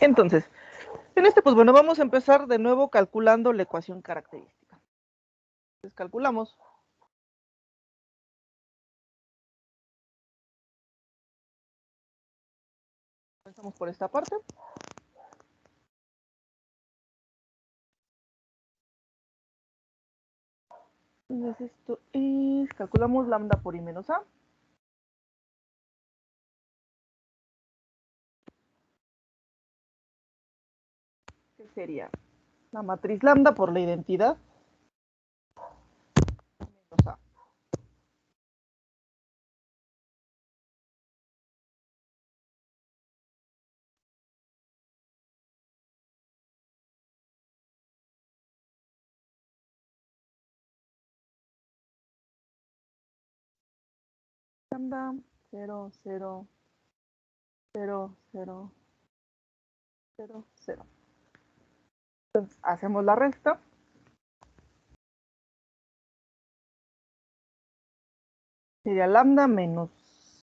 Entonces, en este, pues bueno, vamos a empezar de nuevo calculando la ecuación característica. Entonces, calculamos. Comenzamos por esta parte. Entonces, esto es, calculamos lambda por I menos A. Que sería la matriz lambda por la identidad menos A. Lambda 0, 0, 0, 0, 0, 0. Entonces, hacemos la resta. Sería lambda menos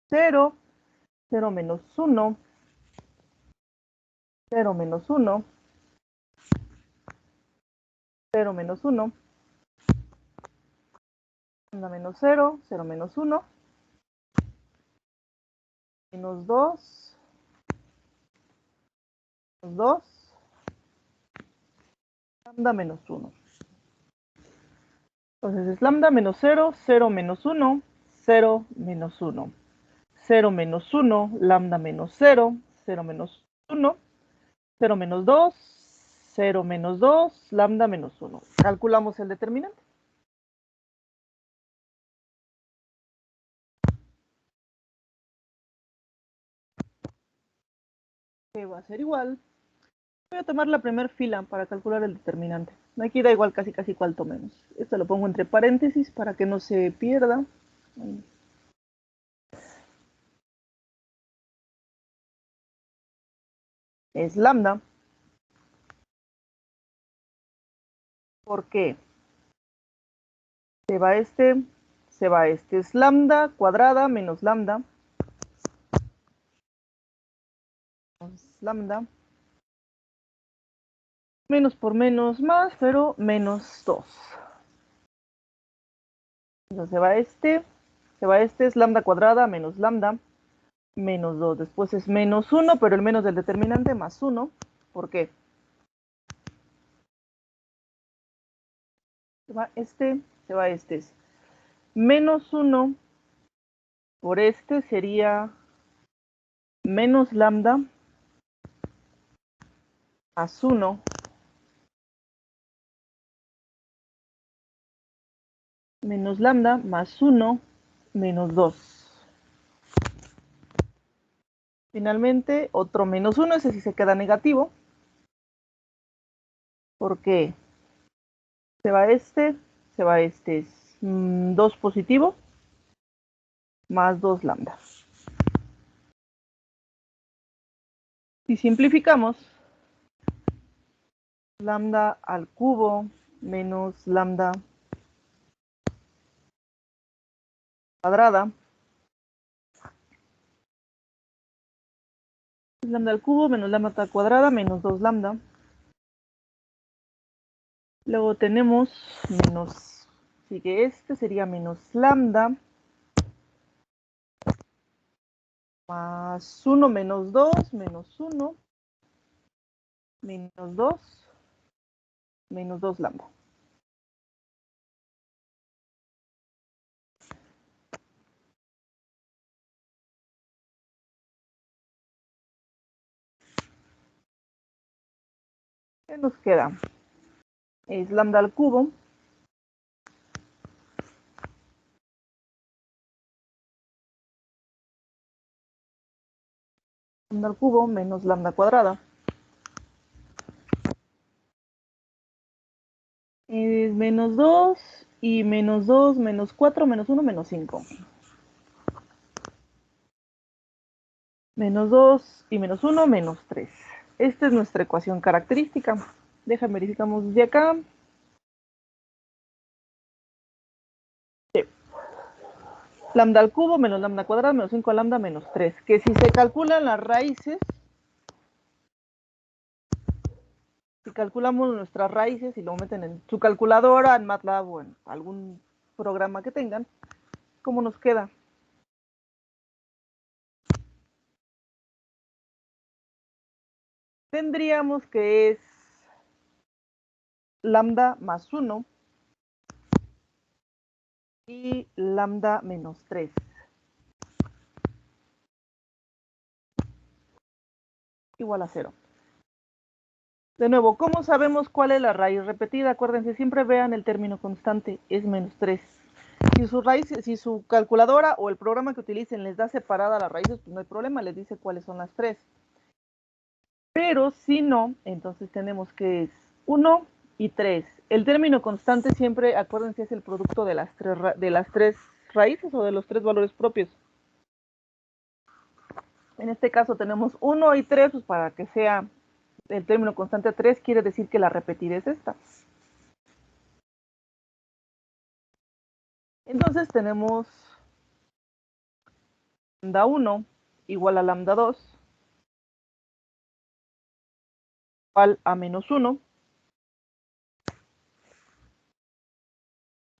0, 0 menos 1, 0 menos 1, 0 menos 1, lambda menos 0, 0 menos 1, menos 2, menos 2, lambda menos 1. Entonces es lambda menos 0, 0 menos 1, 0 menos 1. 0 menos 1, lambda menos 0, 0 menos 1, 0 menos 2, 0 menos 2, lambda menos 1. Calculamos el determinante. Que va a ser igual. Voy a tomar la primera fila para calcular el determinante. Aquí da igual casi cuál tomemos. Esto lo pongo entre paréntesis para que no se pierda. Es lambda. ¿Por qué? Se va este, se va este. Es lambda cuadrada menos lambda. Lambda. Menos por menos más, pero menos 2. Entonces se va este, es lambda cuadrada menos lambda, menos 2. Después es menos 1, pero el menos del determinante más 1. ¿Por qué? Se va este, se va este. Es menos 1 por este sería menos lambda más 1 menos lambda más 1 menos 2. Finalmente, otro menos 1, ese sí se queda negativo. Porque se va este, es 2 positivo más 2 lambda. Si simplificamos, lambda al cubo menos lambda cuadrada. Lambda al cubo menos lambda cuadrada menos 2 lambda. Luego tenemos menos, sigue este, sería menos lambda más 1 menos 2 menos 1 menos 2 menos 2 lambda. ¿Qué nos queda? Es lambda al cubo lambda al cubo menos lambda cuadrada. Es menos 2 y menos 2 menos 4 menos 1 menos 5. Menos 2 y menos 1 menos 3. Esta es nuestra ecuación característica. Déjame verificamos desde acá. Sí. Lambda al cubo menos lambda al cuadrado menos 5 lambda menos 3. Que si se calculan las raíces, si calculamos nuestras raíces y lo meten en su calculadora, en MATLAB o en algún programa que tengan, ¿cómo nos queda? Tendríamos que es lambda más 1 y lambda menos 3. Igual a 0. De nuevo, ¿cómo sabemos cuál es la raíz repetida? Acuérdense, siempre vean el término constante, es menos 3. Si su calculadora o el programa que utilicen les da separada las raíces, pues no hay problema, les dice cuáles son las 3. Pero si no, entonces tenemos que es 1 y 3. El término constante siempre, acuérdense, es el producto de las tres raíces o de los 3 valores propios. En este caso tenemos 1 y 3, pues para que sea el término constante 3, quiere decir que la repetida es esta. Entonces tenemos lambda 1 igual a lambda 2 igual a menos 1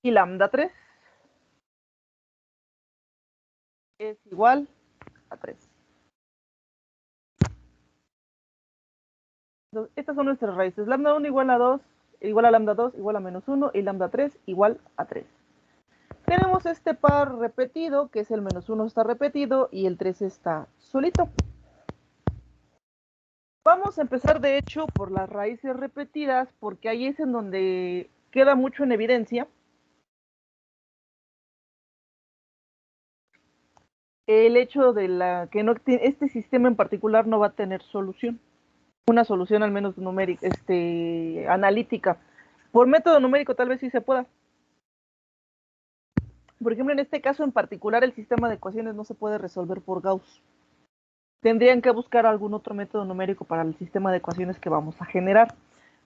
y lambda 3 es igual a 3. Entonces, estas son nuestras raíces. Lambda 1 igual a 2, igual a lambda 2 igual a menos 1 y lambda 3 igual a 3. Tenemos este par repetido, que es el menos 1 está repetido y el 3 está solito. Vamos a empezar de hecho por las raíces repetidas, porque ahí es en donde queda mucho en evidencia el hecho de que no, este sistema en particular no va a tener solución. Una solución al menos numérica, analítica. Por método numérico tal vez sí se pueda. Por ejemplo, en este caso en particular, el sistema de ecuaciones no se puede resolver por Gauss. Tendrían que buscar algún otro método numérico para el sistema de ecuaciones que vamos a generar.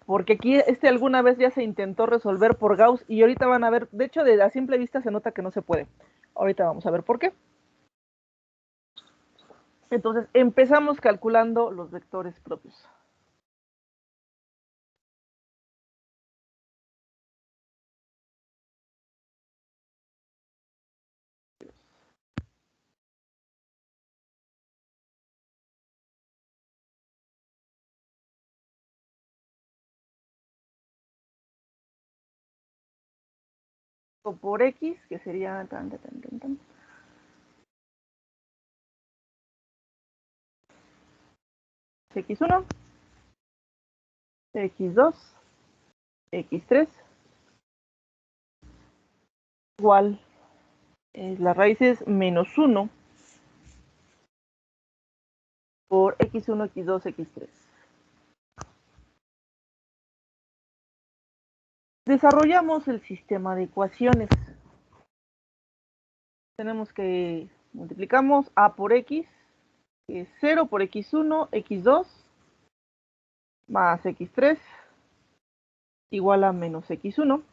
Porque aquí alguna vez ya se intentó resolver por Gauss y ahorita van a ver, de hecho, de a simple vista se nota que no se puede. Ahorita vamos a ver por qué. Entonces, empezamos calculando los vectores propios. O por X, que sería X1, X2, X3, igual, la raíz es menos 1 por X1, X2, X3. Desarrollamos el sistema de ecuaciones. Tenemos que multiplicamos A por X, que es 0 por X1, X2, más X3, igual a menos X1.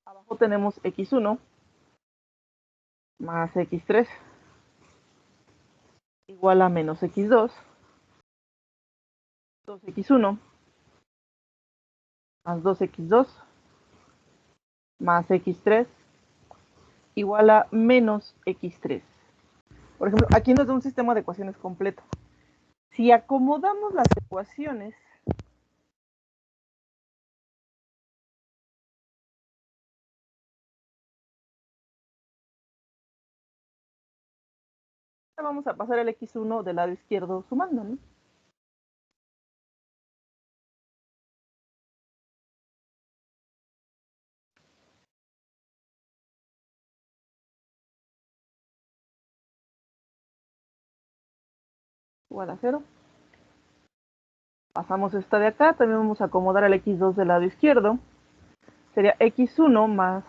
Abajo tenemos X1 más X3 igual a menos X2, 2X1 más 2X2 más X3 igual a menos X3. Por ejemplo, aquí nos da un sistema de ecuaciones completo. Si acomodamos las ecuaciones, vamos a pasar el X1 del lado izquierdo sumando, ¿no? Igual a 0. Pasamos esta de acá, también vamos a acomodar el X2 del lado izquierdo. Sería X1 más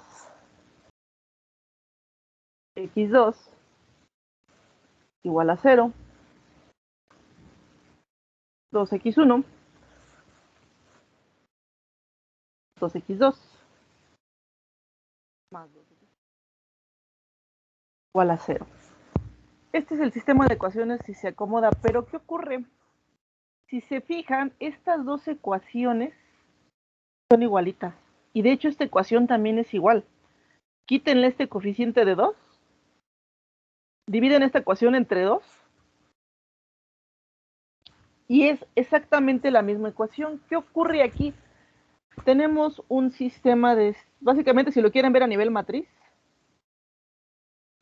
X2 igual a 0. 2X1, 2X2 más 2x igual a 0. Este es el sistema de ecuaciones si se acomoda, pero ¿qué ocurre? Si se fijan, estas dos ecuaciones son igualitas. Y de hecho esta ecuación también es igual. Quítenle este coeficiente de 2, dividen esta ecuación entre 2, y es exactamente la misma ecuación. ¿Qué ocurre aquí? Tenemos un sistema de, básicamente si lo quieren ver a nivel matriz,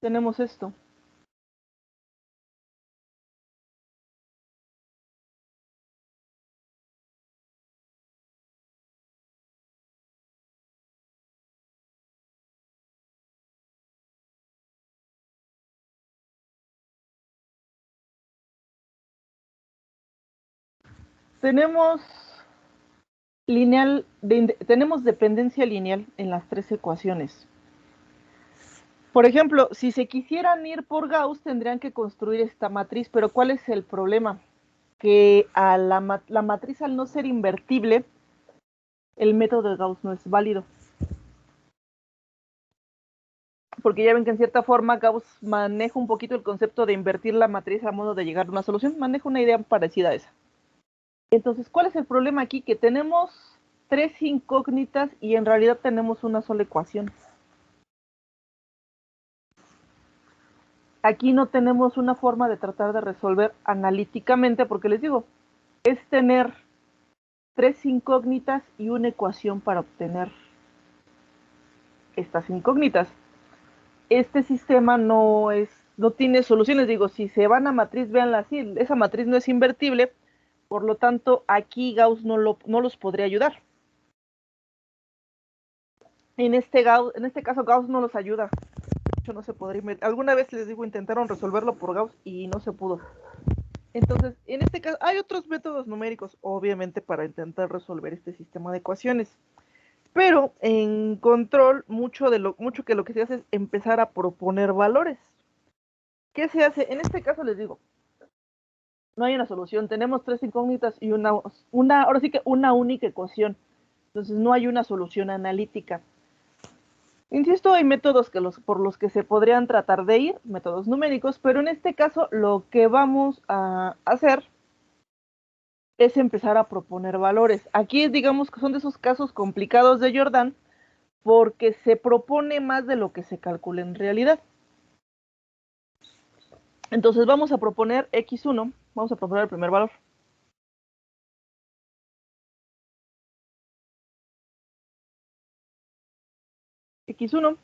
tenemos esto. Tenemos tenemos dependencia lineal en las tres ecuaciones. Por ejemplo, si se quisieran ir por Gauss, tendrían que construir esta matriz, pero ¿cuál es el problema? Que a la matriz, al no ser invertible, el método de Gauss no es válido. Porque ya ven que en cierta forma Gauss maneja un poquito el concepto de invertir la matriz a modo de llegar a una solución, maneja una idea parecida a esa. Entonces, ¿cuál es el problema aquí? Que tenemos tres incógnitas y en realidad tenemos una sola ecuación. Aquí no tenemos una forma de tratar de resolver analíticamente, porque les digo, es tener tres incógnitas y una ecuación para obtener estas incógnitas. Este sistema no tiene soluciones. Digo, si se van a matriz, véanla así, esa matriz no es invertible, por lo tanto, aquí Gauss no los podría ayudar. En este caso, Gauss no los ayuda. De hecho, no se podría. Alguna vez les digo, intentaron resolverlo por Gauss y no se pudo. Entonces, en este caso, hay otros métodos numéricos, obviamente, para intentar resolver este sistema de ecuaciones. Pero en control, mucho que lo que se hace es empezar a proponer valores. ¿Qué se hace? En este caso les digo, no hay una solución. Tenemos tres incógnitas y ahora sí que una única ecuación. Entonces no hay una solución analítica. Insisto, hay métodos por los que se podrían tratar de ir, métodos numéricos, pero en este caso lo que vamos a hacer es empezar a proponer valores. Aquí digamos que son de esos casos complicados de Jordan, porque se propone más de lo que se calcula en realidad. Entonces vamos a proponer x1, vamos a proponer el primer valor. X1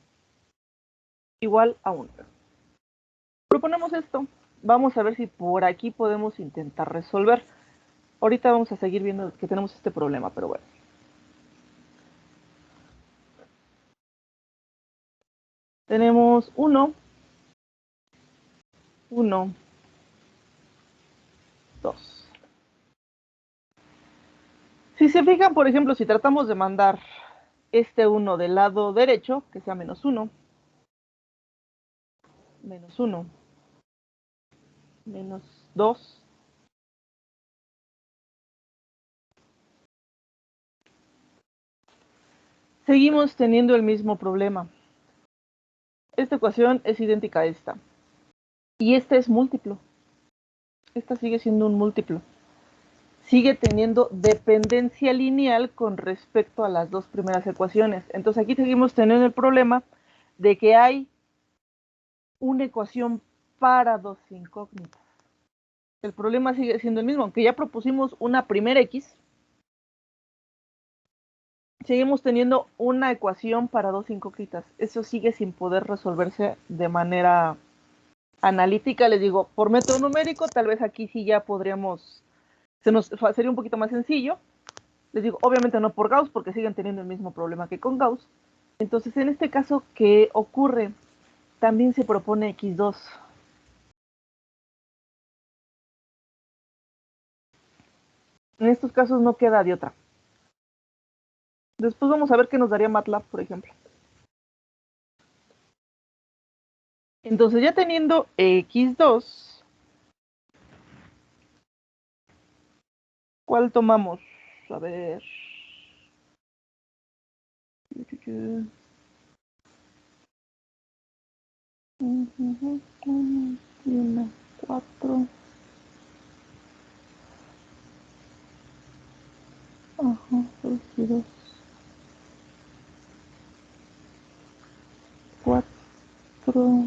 igual a 1. Proponemos esto, vamos a ver si por aquí podemos intentar resolver. Ahorita vamos a seguir viendo que tenemos este problema, pero bueno. Tenemos 1, 1, 2. Si se fijan, por ejemplo, si tratamos de mandar este 1 del lado derecho, que sea menos 1, menos 1, menos 2, seguimos teniendo el mismo problema. Esta ecuación es idéntica a esta. Y este es múltiplo. Esta sigue siendo un múltiplo. Sigue teniendo dependencia lineal con respecto a las dos primeras ecuaciones. Entonces aquí seguimos teniendo el problema de que hay una ecuación para dos incógnitas. El problema sigue siendo el mismo, aunque ya propusimos una primera X, seguimos teniendo una ecuación para dos incógnitas. Eso sigue sin poder resolverse de manera analítica. Les digo, por método numérico, tal vez aquí sí ya podríamos, sería un poquito más sencillo. Les digo, obviamente no por Gauss, porque siguen teniendo el mismo problema que con Gauss. Entonces, en este caso, ¿qué ocurre? También se propone X2. En estos casos no queda de otra. Después vamos a ver qué nos daría MATLAB, por ejemplo. Entonces, ya teniendo X2, ¿cuál tomamos? A ver. 1 y 1, 4. Ajá, 2 y 2. 4.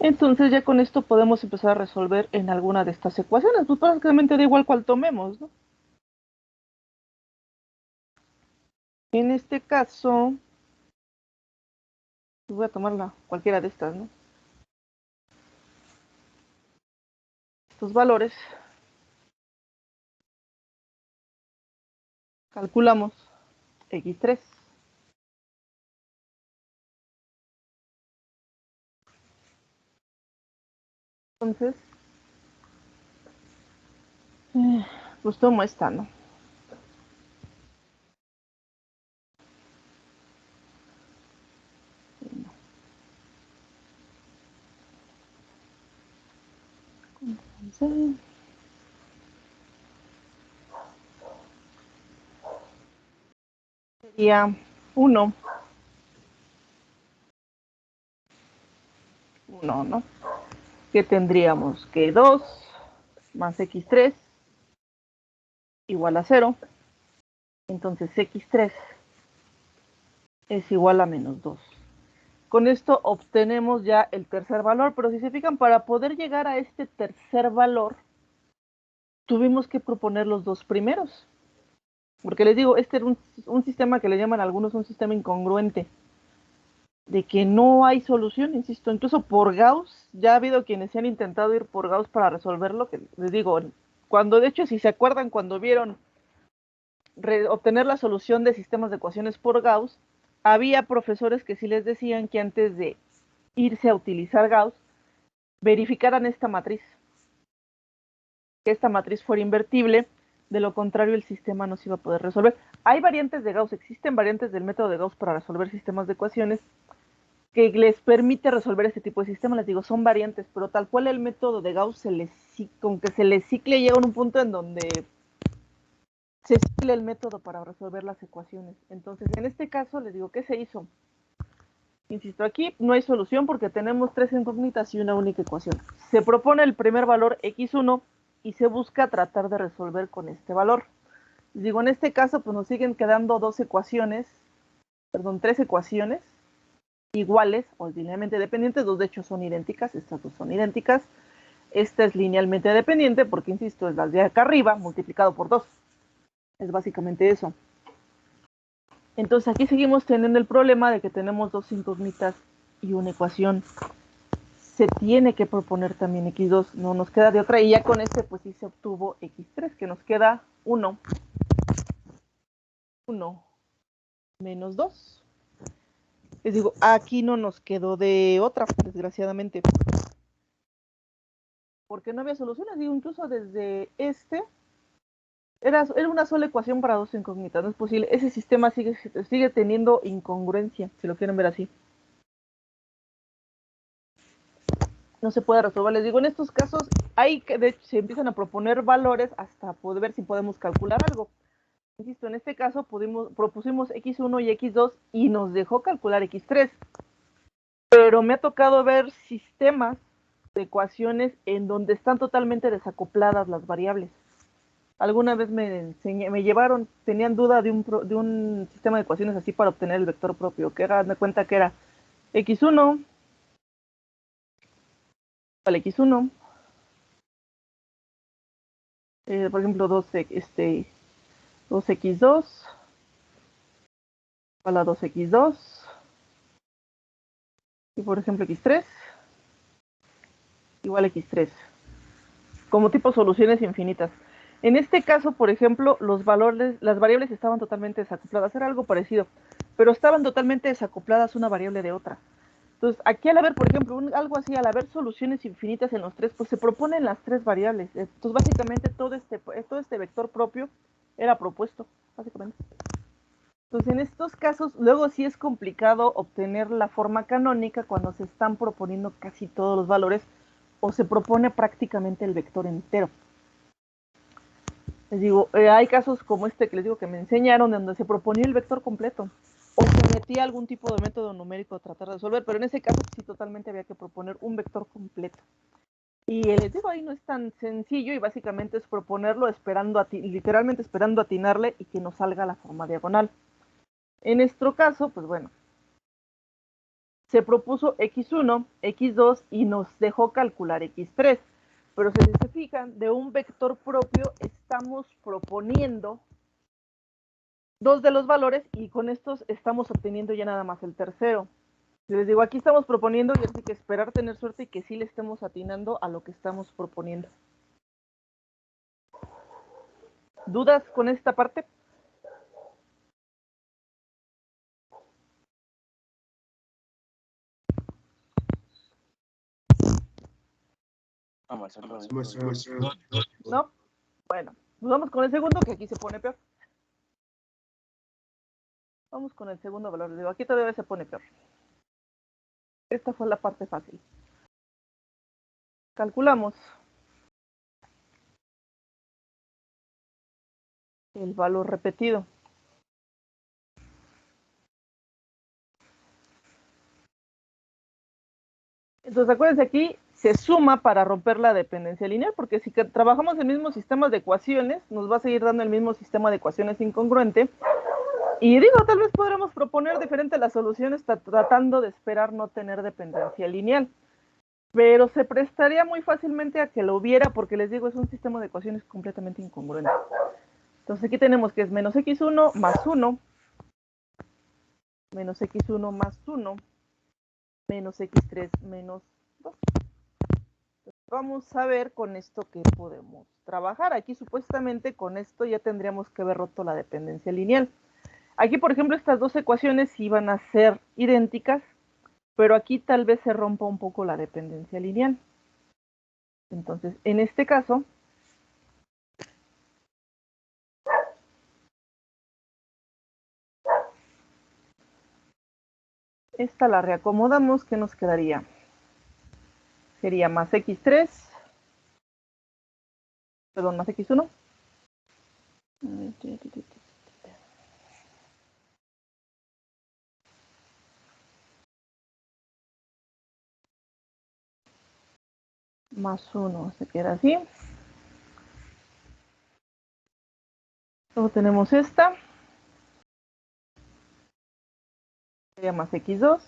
Entonces ya con esto podemos empezar a resolver en alguna de estas ecuaciones. Pues prácticamente da igual cuál tomemos, ¿no? En este caso, pues voy a tomar cualquiera de estas, ¿no? Estos valores. Calculamos x3. Entonces, pues tomo esta, ¿no? Entonces, sería 1, 1, ¿no? Que tendríamos que 2 más x3 igual a 0. Entonces x3 es igual a menos 2. Con esto obtenemos ya el tercer valor, pero si se fijan, para poder llegar a este tercer valor, tuvimos que proponer los dos primeros. Porque les digo, este era un sistema que le llaman a algunos un sistema incongruente, de que no hay solución, insisto, incluso por Gauss, ya ha habido quienes se han intentado ir por Gauss para resolverlo, que les digo, cuando de hecho, si se acuerdan, cuando vieron obtener la solución de sistemas de ecuaciones por Gauss, había profesores que sí les decían que antes de irse a utilizar Gauss, verificaran esta matriz, que esta matriz fuera invertible, de lo contrario el sistema no se iba a poder resolver. Hay variantes de Gauss, existen variantes del método de Gauss para resolver sistemas de ecuaciones que les permite resolver este tipo de sistemas. Les digo, son variantes, pero tal cual el método de Gauss, con que se le cicle, llega a un punto en donde se cicle el método para resolver las ecuaciones. Entonces, en este caso, les digo, ¿qué se hizo? Insisto, aquí no hay solución porque tenemos tres incógnitas y una única ecuación. Se propone el primer valor x1 y se busca tratar de resolver con este valor. Les digo, en este caso, pues nos siguen quedando tres ecuaciones iguales o linealmente dependientes. Dos de hecho son idénticas, estas dos son idénticas. Esta es linealmente dependiente porque, insisto, es la de acá arriba multiplicado por 2. Es básicamente eso. Entonces aquí seguimos teniendo el problema de que tenemos dos incógnitas y una ecuación. Se tiene que proponer también x2, no nos queda de otra, y ya con este pues sí se obtuvo x3, que nos queda 1 menos 2. Les digo, aquí no nos quedó de otra, desgraciadamente, porque no había soluciones. Digo, incluso desde era una sola ecuación para dos incógnitas, no es posible. Ese sistema sigue teniendo incongruencia, si lo quieren ver así. No se puede resolver. Les digo, en estos casos de hecho, se empiezan a proponer valores hasta poder ver si podemos calcular algo. Insisto, en este caso propusimos x1 y x2 y nos dejó calcular x3. Pero me ha tocado ver sistemas de ecuaciones en donde están totalmente desacopladas las variables. Alguna vez me llevaron, tenían duda de un sistema de ecuaciones así para obtener el vector propio, que era, me cuenta que era x1, vale, x1, por ejemplo, 2x2, igual a 2x2, y por ejemplo x3, igual a x3, como tipo soluciones infinitas. En este caso, por ejemplo, las variables estaban totalmente desacopladas, era algo parecido, pero estaban totalmente desacopladas una variable de otra. Entonces, aquí al haber, por ejemplo, algo así, al haber soluciones infinitas en los tres, pues se proponen las tres variables. Entonces, básicamente, todo este vector propio era propuesto, básicamente. Entonces, en estos casos, luego sí es complicado obtener la forma canónica cuando se están proponiendo casi todos los valores o se propone prácticamente el vector entero. Les digo, hay casos como este que les digo que me enseñaron, donde se proponía el vector completo. o se metía algún tipo de método numérico a tratar de resolver, pero en ese caso sí totalmente había que proponer un vector completo. Y les digo, ahí no es tan sencillo y básicamente es proponerlo esperando literalmente esperando atinarle y que nos salga la forma diagonal. En nuestro caso, pues bueno, se propuso x1, x2 y nos dejó calcular x3. Pero si se fijan, de un vector propio estamos proponiendo dos de los valores y con estos estamos obteniendo ya nada más el tercero. Les digo, aquí estamos proponiendo y así que esperar tener suerte y que sí le estemos atinando a lo que estamos proponiendo. ¿Dudas con esta parte? ¿No? Bueno, nos vamos con el segundo, que aquí se pone peor. Vamos con el segundo valor. Les digo, aquí todavía se pone peor. Esta fue la parte fácil. Calculamos el valor repetido. Entonces, acuérdense aquí, se suma para romper la dependencia lineal, porque si trabajamos el mismo sistema de ecuaciones, nos va a seguir dando el mismo sistema de ecuaciones incongruente. Y digo, tal vez podremos proponer diferente las soluciones tratando de esperar no tener dependencia lineal. Pero se prestaría muy fácilmente a que lo hubiera, porque les digo, es un sistema de ecuaciones completamente incongruente. Entonces aquí tenemos que es menos x1 más 1, menos x1 más 1, menos x3 menos 2. Vamos a ver con esto qué podemos trabajar. Aquí supuestamente con esto ya tendríamos que haber roto la dependencia lineal. Aquí, por ejemplo, estas dos ecuaciones iban a ser idénticas, pero aquí tal vez se rompa un poco la dependencia lineal. Entonces, en este caso, esta la reacomodamos, ¿qué nos quedaría? Sería más x3, perdón, más x1. Más 1, se queda así. Luego tenemos esta. Sería más x2.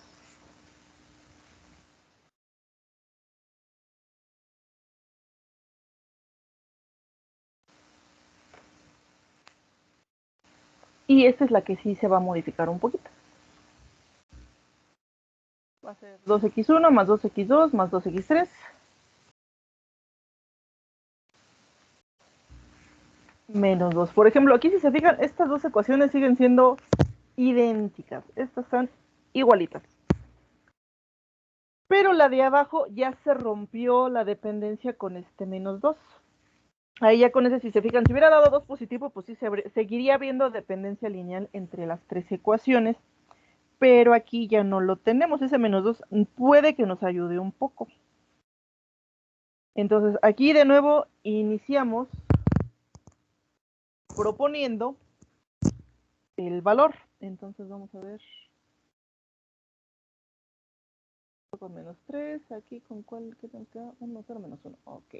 Y esta es la que sí se va a modificar un poquito. Va a ser 2x1 más 2x2 más 2x3. Menos 2. Por ejemplo, aquí si se fijan, estas dos ecuaciones siguen siendo idénticas. Estas están igualitas. Pero la de abajo ya se rompió la dependencia con este menos 2. Ahí ya con ese, si se fijan, si hubiera dado 2 positivo, pues sí seguiría habiendo dependencia lineal entre las tres ecuaciones. Pero aquí ya no lo tenemos. Ese menos 2 puede que nos ayude un poco. Entonces, aquí de nuevo iniciamos proponiendo el valor. Entonces, vamos a ver. Con menos 3, aquí con cuál queda 1, 0, menos 1. Ok.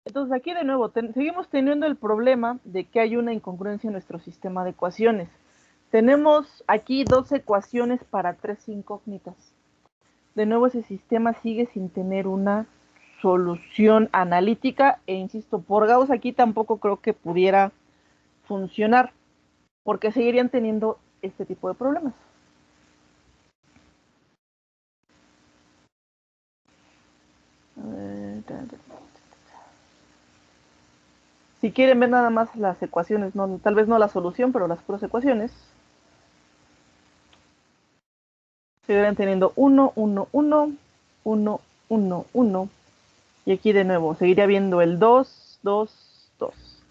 Entonces, aquí de nuevo seguimos teniendo el problema de que hay una incongruencia en nuestro sistema de ecuaciones. Tenemos aquí dos ecuaciones para tres incógnitas. De nuevo, ese sistema sigue sin tener una solución analítica e insisto, por Gauss aquí tampoco creo que pudiera funcionar porque seguirían teniendo este tipo de problemas. Si quieren ver nada más las ecuaciones, no, tal vez no la solución, pero las puras ecuaciones, seguirían teniendo 1, 1, 1, 1, 1, 1, y aquí de nuevo seguiría viendo el 2, 2, 2.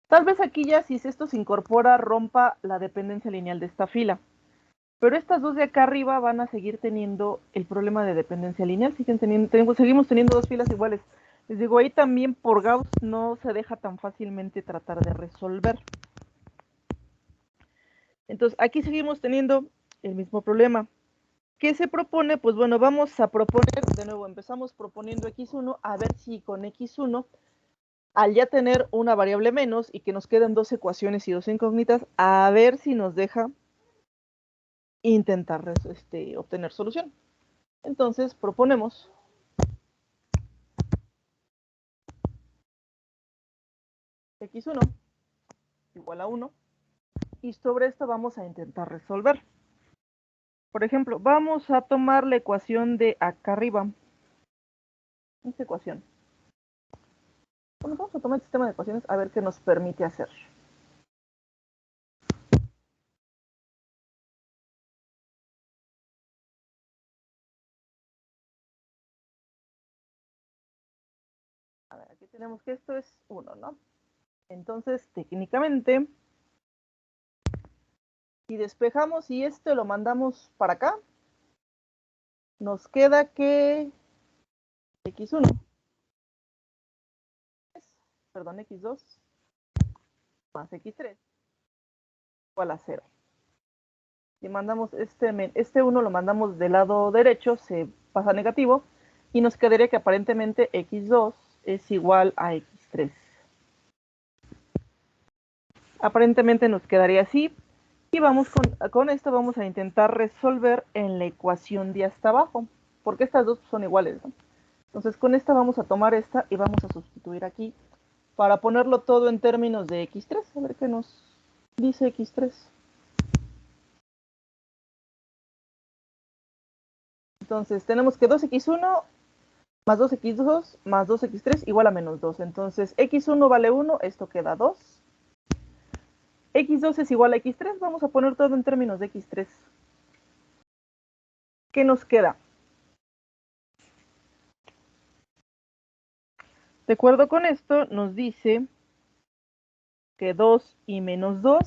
Tal vez aquí ya si esto se incorpora rompa la dependencia lineal de esta fila. Pero estas dos de acá arriba van a seguir teniendo el problema de dependencia lineal. Seguimos teniendo dos filas iguales. Les digo, ahí también por Gauss no se deja tan fácilmente tratar de resolver. Entonces, aquí seguimos teniendo el mismo problema. ¿Qué se propone? Pues bueno, vamos a proponer, de nuevo, empezamos proponiendo x1, a ver si con x1, al ya tener una variable menos y que nos quedan dos ecuaciones y dos incógnitas, a ver si nos deja intentar obtener solución. Entonces, proponemos x1 igual a 1, y sobre esto vamos a intentar resolver. Por ejemplo, vamos a tomar la ecuación de acá arriba. Esta ecuación. Bueno, vamos a tomar el sistema de ecuaciones a ver qué nos permite hacer. A ver, aquí tenemos que esto es 1, ¿no? Entonces, técnicamente, si despejamos y esto lo mandamos para acá, nos queda que x1, perdón, x2 más x3 igual a 0. Si mandamos este 1 lo mandamos del lado derecho, se pasa a negativo, y nos quedaría que aparentemente x2 es igual a x3. Aparentemente nos quedaría así, y vamos con esto vamos a intentar resolver en la ecuación de hasta abajo, porque estas dos son iguales, ¿no? Entonces con esta vamos a tomar esta y vamos a sustituir aquí para ponerlo todo en términos de x3, a ver qué nos dice x3. Entonces tenemos que 2x1 más 2x2 más 2x3 igual a menos 2. Entonces x1 vale 1, esto queda 2. x2 es igual a x3, vamos a poner todo en términos de x3. ¿Qué nos queda? De acuerdo con esto, nos dice que 2 y menos 2,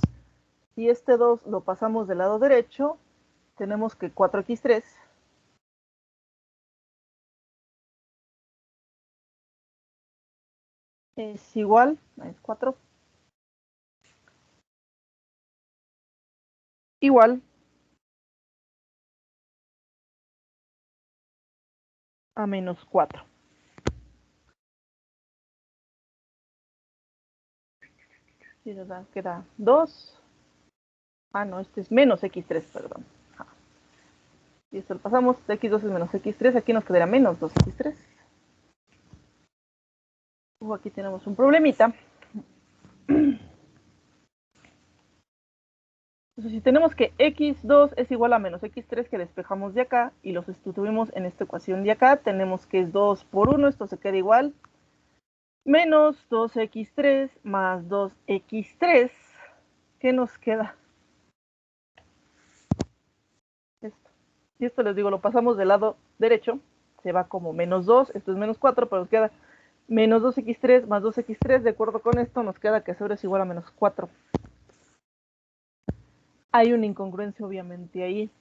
si este 2 lo pasamos del lado derecho, tenemos que 4x3 es igual, es 4, igual a menos 4. Y queda 2. Ah, no, este es menos x3, perdón. Y esto lo pasamos, x2 es menos x3, aquí nos quedará menos 2x3. Aquí tenemos un problemita. Entonces, si tenemos que x2 es igual a menos x3 que despejamos de acá y lo sustituimos en esta ecuación de acá, tenemos que es 2 por 1, esto se queda igual. Menos 2x3 más 2x3. ¿Qué nos queda? Esto. Y esto les digo, lo pasamos del lado derecho, se va como menos 2, esto es menos 4, pero nos queda menos 2x3 más 2x3, de acuerdo con esto, nos queda que sobre es igual a menos 4. Hay una incongruencia obviamente ahí.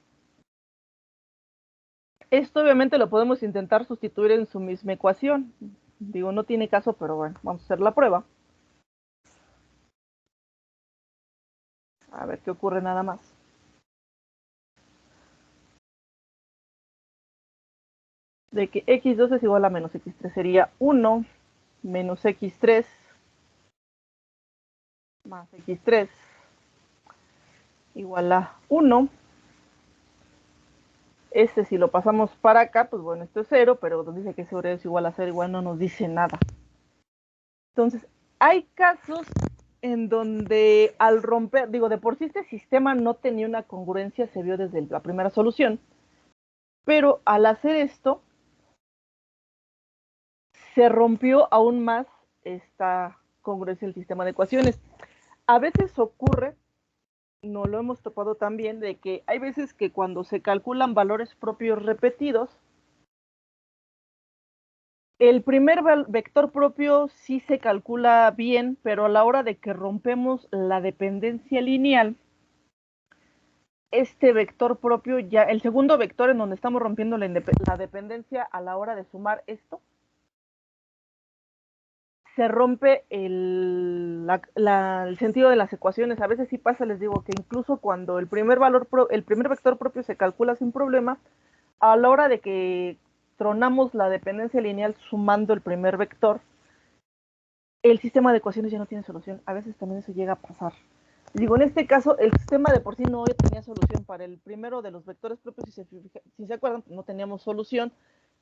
Esto obviamente lo podemos intentar sustituir en su misma ecuación. Digo, no tiene caso, pero bueno, vamos a hacer la prueba. A ver qué ocurre nada más. De que x2 es igual a menos x3 sería 1 menos x3 más x3 igual a 1. Este si lo pasamos para acá, pues bueno, esto es 0, pero nos dice que sobre es igual a 0, igual no nos dice nada. Entonces, hay casos en donde al romper, digo, de por sí este sistema no tenía una congruencia, se vio desde la primera solución, pero al hacer esto, se rompió aún más esta congruencia del sistema de ecuaciones. A veces ocurre, no lo hemos topado también, de que hay veces que cuando se calculan valores propios repetidos, el primer vector propio sí se calcula bien, pero a la hora de que rompemos la dependencia lineal, este vector propio ya, el segundo vector en donde estamos rompiendo la dependencia a la hora de sumar esto, se rompe el sentido de las ecuaciones. A veces sí pasa, les digo, que incluso cuando el primer vector propio se calcula sin problema, a la hora de que tronamos la dependencia lineal sumando el primer vector, el sistema de ecuaciones ya no tiene solución. A veces también eso llega a pasar. Les digo, en este caso, el sistema de por sí no tenía solución para el primero de los vectores propios. Si se acuerdan, no teníamos solución.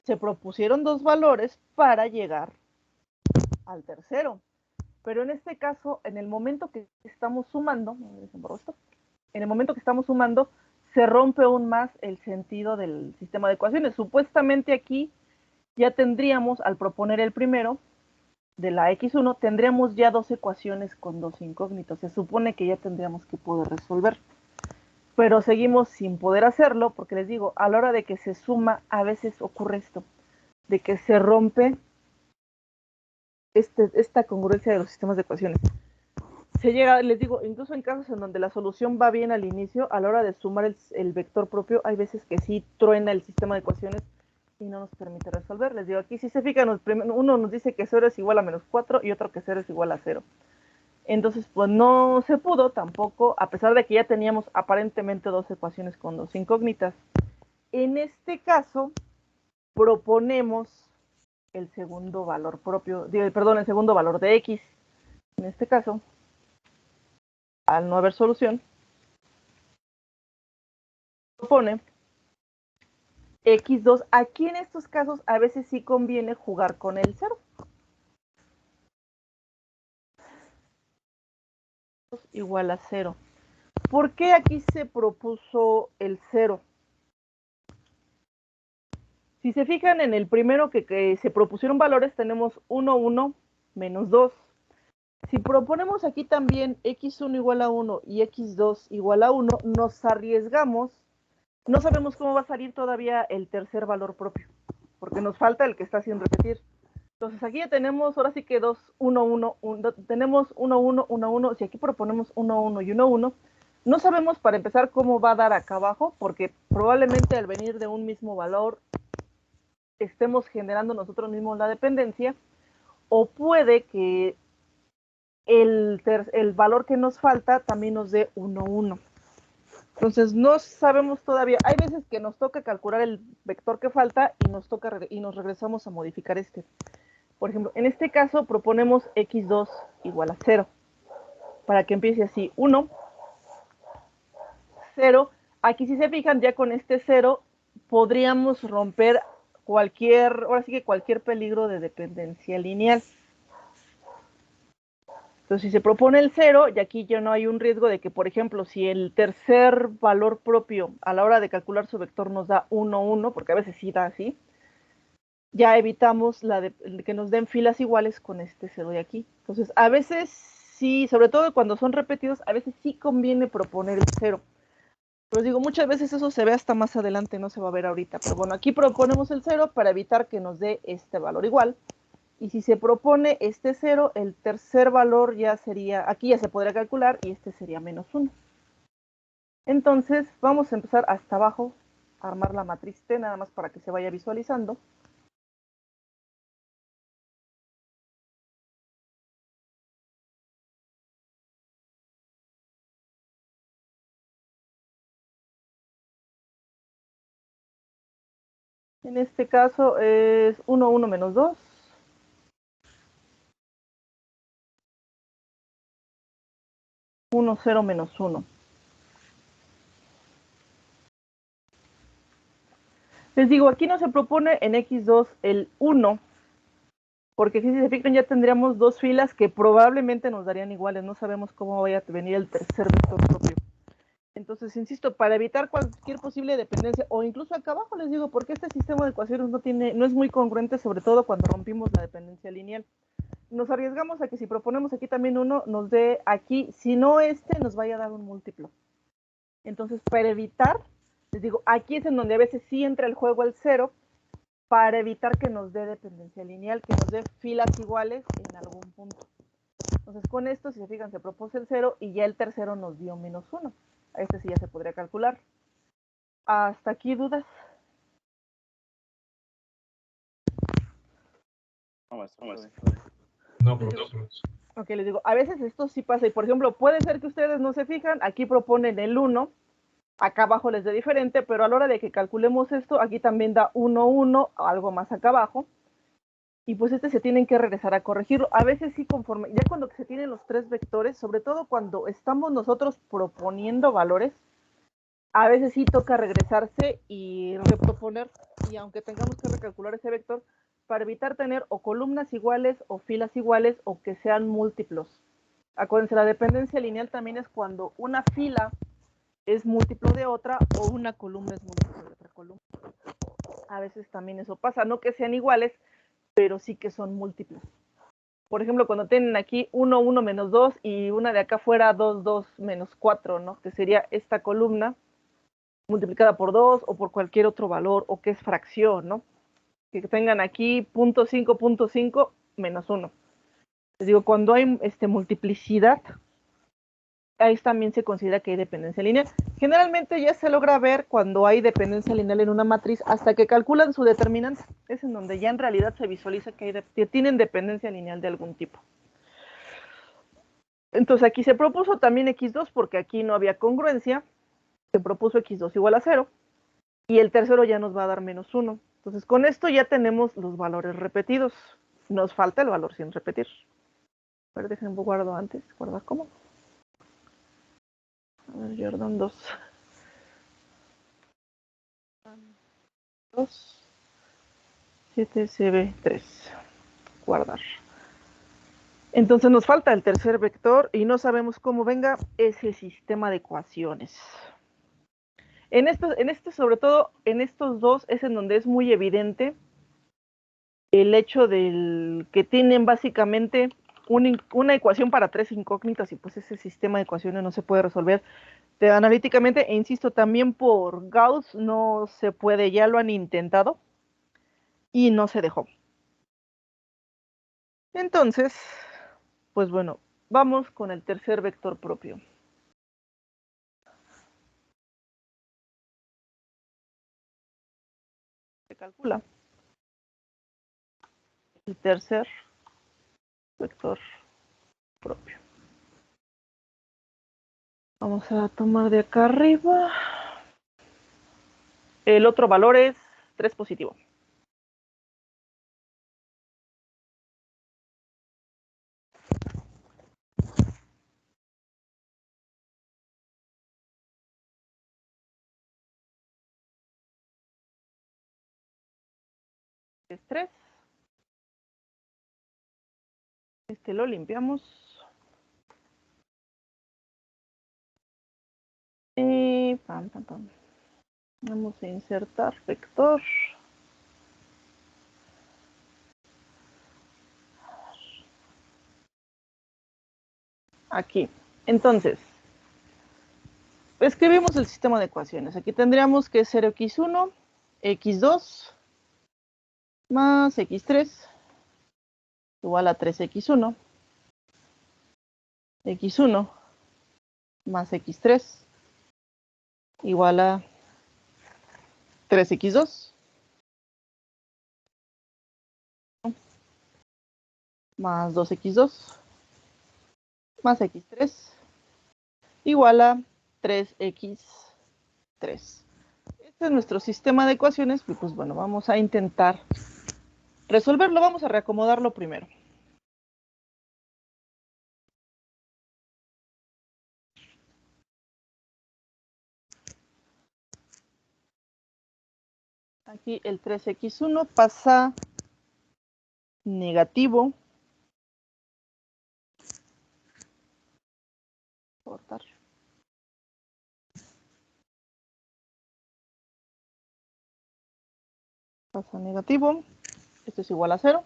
Se propusieron dos valores para llegar al tercero. Pero en este caso, en el momento que estamos sumando, en el momento que estamos sumando, se rompe aún más el sentido del sistema de ecuaciones. Supuestamente aquí ya tendríamos, al proponer el primero, de la x1, tendríamos ya dos ecuaciones con dos incógnitos. Se supone que ya tendríamos que poder resolver. Pero seguimos sin poder hacerlo, porque les digo, a la hora de que se suma, a veces ocurre esto, de que se rompe esta congruencia de los sistemas de ecuaciones. Se llega, les digo, incluso en casos en donde la solución va bien al inicio, a la hora de sumar el vector propio, hay veces que sí truena el sistema de ecuaciones y no nos permite resolver. Les digo, aquí si se fijan, uno nos dice que 0 es igual a menos 4 y otro que 0 es igual a 0. Entonces, pues no se pudo tampoco, a pesar de que ya teníamos aparentemente dos ecuaciones con dos incógnitas. En este caso, proponemos el segundo valor propio, perdón, el segundo valor de x. En este caso, al no haber solución, propone x2. Aquí en estos casos a veces sí conviene jugar con el 0. Igual a 0. ¿Por qué aquí se propuso el 0? Si se fijan en el primero que se propusieron valores, tenemos 1, 1, menos 2. Si proponemos aquí también x1 igual a 1 y x2 igual a 1, nos arriesgamos. No sabemos cómo va a salir todavía el tercer valor propio, porque nos falta el que está sin repetir. Entonces aquí ya tenemos, ahora sí que 2, 1, 1, 1, tenemos 1, 1, 1, 1. Si aquí proponemos 1, 1 y 1, 1, no sabemos para empezar cómo va a dar acá abajo, porque probablemente al venir de un mismo valor estemos generando nosotros mismos la dependencia, o puede que el valor que nos falta también nos dé 1, 1. Entonces no sabemos todavía. Hay veces que nos toca calcular el vector que falta y nos regresamos a modificar este. Por ejemplo, en este caso proponemos x2 igual a 0. Para que empiece así, 1, 0. Aquí si se fijan, ya con este 0 podríamos romper ahora sí que cualquier peligro de dependencia lineal. Entonces, si se propone el 0, y aquí ya no hay un riesgo de que, por ejemplo, si el tercer valor propio a la hora de calcular su vector nos da 1, 1, porque a veces sí da así, ya evitamos que nos den filas iguales con este 0 de aquí. Entonces, a veces sí, sobre todo cuando son repetidos, a veces sí conviene proponer el 0. Pero digo, muchas veces eso se ve hasta más adelante, no se va a ver ahorita. Pero bueno, aquí proponemos el 0 para evitar que nos dé este valor igual. Y si se propone este 0, el tercer valor ya sería, aquí ya se podría calcular, y este sería menos 1. Entonces, vamos a empezar hasta abajo, a armar la matriz T, nada más para que se vaya visualizando. En este caso es 1, 1 menos 2. 1, 0 menos 1. Les digo, aquí no se propone en x2 el 1, porque si se fijan ya tendríamos dos filas que probablemente nos darían iguales. No sabemos cómo vaya a venir el tercer vector propio. Entonces, insisto, para evitar cualquier posible dependencia, o incluso acá abajo les digo, porque este sistema de ecuaciones no es muy congruente, sobre todo cuando rompimos la dependencia lineal. Nos arriesgamos a que si proponemos aquí también uno, nos dé aquí, si no este, nos vaya a dar un múltiplo. Entonces, para evitar, les digo, aquí es en donde a veces sí entra el juego el 0, para evitar que nos dé dependencia lineal, que nos dé filas iguales en algún punto. Entonces, con esto, si se fijan, se propuso el 0 y ya el tercero nos dio menos 1. A este sí ya se podría calcular. ¿Hasta aquí dudas? No, maestro. No, profesor. Ok, les digo, a veces esto sí pasa. Y por ejemplo, puede ser que ustedes no se fijan, aquí proponen el 1, acá abajo les da diferente, pero a la hora de que calculemos esto, aquí también da 1, 1, algo más acá abajo. Y pues se tienen que regresar a corregirlo. A veces sí, conforme, ya cuando se tienen los tres vectores, sobre todo cuando estamos nosotros proponiendo valores, a veces sí toca regresarse y reproponer, y aunque tengamos que recalcular ese vector, para evitar tener o columnas iguales o filas iguales o que sean múltiplos. Acuérdense, la dependencia lineal también es cuando una fila es múltiplo de otra o una columna es múltiplo de otra columna. A veces también eso pasa, no que sean iguales, pero sí que son múltiplos. Por ejemplo, cuando tienen aquí 1, 1 menos 2 y una de acá fuera 2, 2 menos 4, ¿no? Que sería esta columna multiplicada por 2 o por cualquier otro valor o que es fracción, ¿no? Que tengan aquí 0.5, menos 1. Les digo, cuando hay multiplicidad, ahí también se considera que hay dependencia lineal. Generalmente ya se logra ver cuando hay dependencia lineal en una matriz hasta que calculan su determinante. Es en donde ya en realidad se visualiza que tienen dependencia lineal de algún tipo. Entonces aquí se propuso también x2 porque aquí no había congruencia. Se propuso x2 igual a 0. Y el tercero ya nos va a dar menos 1. Entonces con esto ya tenemos los valores repetidos. Nos falta el valor sin repetir. A ver, déjenme guardo antes. ¿Guardar cómo? A ver, Jordan 2. 2. 7CB3. Guardar. Entonces nos falta el tercer vector y no sabemos cómo venga ese sistema de ecuaciones. Sobre todo en estos dos es en donde es muy evidente el hecho del que tienen básicamente una ecuación para tres incógnitas y pues ese sistema de ecuaciones no se puede resolver analíticamente, e insisto, también por Gauss no se puede, ya lo han intentado y no se dejó. Entonces, pues bueno, vamos con el tercer vector propio. Se calcula el tercer vector propio. Vamos a tomar de acá arriba. El otro valor es 3 positivo. Es 3. Lo limpiamos. Y pam, pam, pam. Vamos a insertar vector. Aquí. Entonces, escribimos el sistema de ecuaciones. Aquí tendríamos que 0x1, x2 más x3 igual a 3x1, x1 más x3 igual a 3x2 más 2x2 más x3 igual a 3x3. Este es nuestro sistema de ecuaciones y pues bueno, vamos a intentar resolverlo. Vamos a reacomodarlo primero. Aquí el 3x1 pasa negativo. Cortar. Pasa negativo. Esto es igual a 0.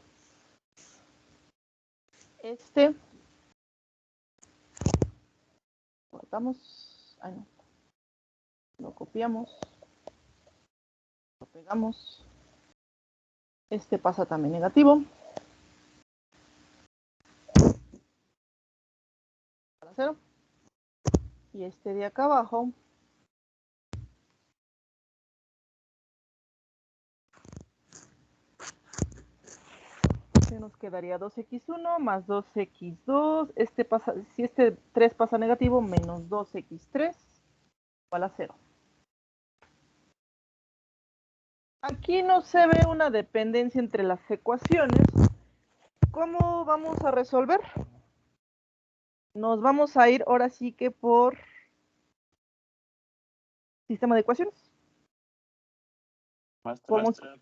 Cortamos. Ay, no. Lo copiamos. Lo pegamos. Pasa también negativo. Para 0. Y de acá abajo ¿Qué nos quedaría? 2x1 más 2x2. Si este 3 pasa negativo, menos 2x3 igual a 0. Aquí no se ve una dependencia entre las ecuaciones. ¿Cómo vamos a resolver? Nos vamos a ir ahora sí que por sistema de ecuaciones. Maestra,